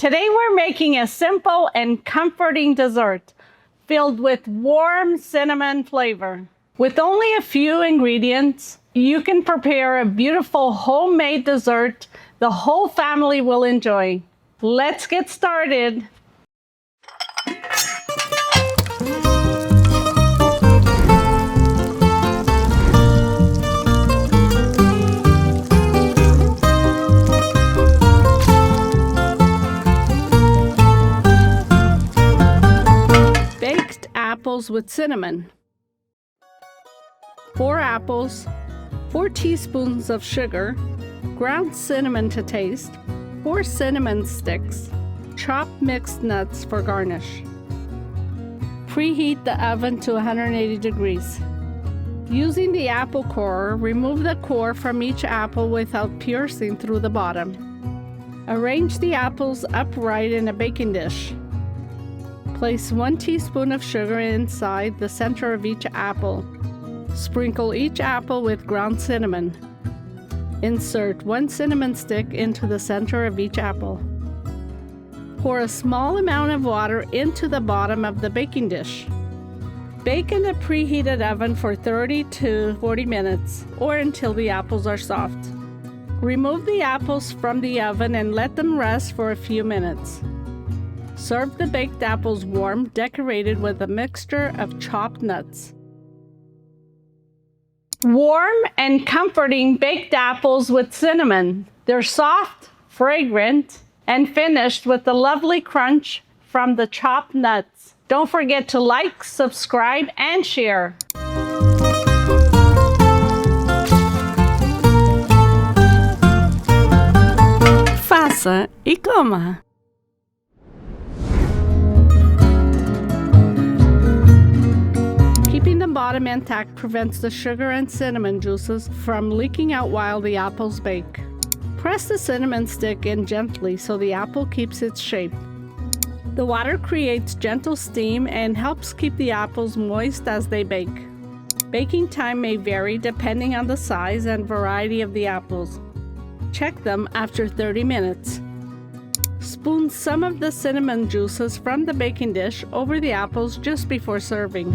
Today we're making a simple and comforting dessert filled with warm cinnamon flavor. With only a few ingredients, you can prepare a beautiful homemade dessert the whole family will enjoy. Let's get started. Baked apples with cinnamon. 4 apples, 4 teaspoons of sugar, ground cinnamon to taste, 4 cinnamon sticks, chopped mixed nuts for garnish. Preheat the oven to 180 degrees. Using the apple core, remove the core from each apple without piercing through the bottom. Arrange the apples upright in a baking dish. Place 1 teaspoon of sugar inside the center of each apple. Sprinkle each apple with ground cinnamon. Insert 1 cinnamon stick into the center of each apple. Pour a small amount of water into the bottom of the baking dish. Bake in a preheated oven for 30 to 40 minutes or until the apples are soft. Remove the apples from the oven and let them rest for a few minutes. Serve the baked apples warm, decorated with a mixture of chopped nuts. Warm and comforting baked apples with cinnamon. They're soft, fragrant, and finished with the lovely crunch from the chopped nuts. Don't forget to like, subscribe, and share. Faça e coma! Keeping the bottom intact prevents the sugar and cinnamon juices from leaking out while the apples bake. Press the cinnamon stick in gently so the apple keeps its shape. The water creates gentle steam and helps keep the apples moist as they bake. Baking time may vary depending on the size and variety of the apples. Check them after 30 minutes. Spoon some of the cinnamon juices from the baking dish over the apples just before serving.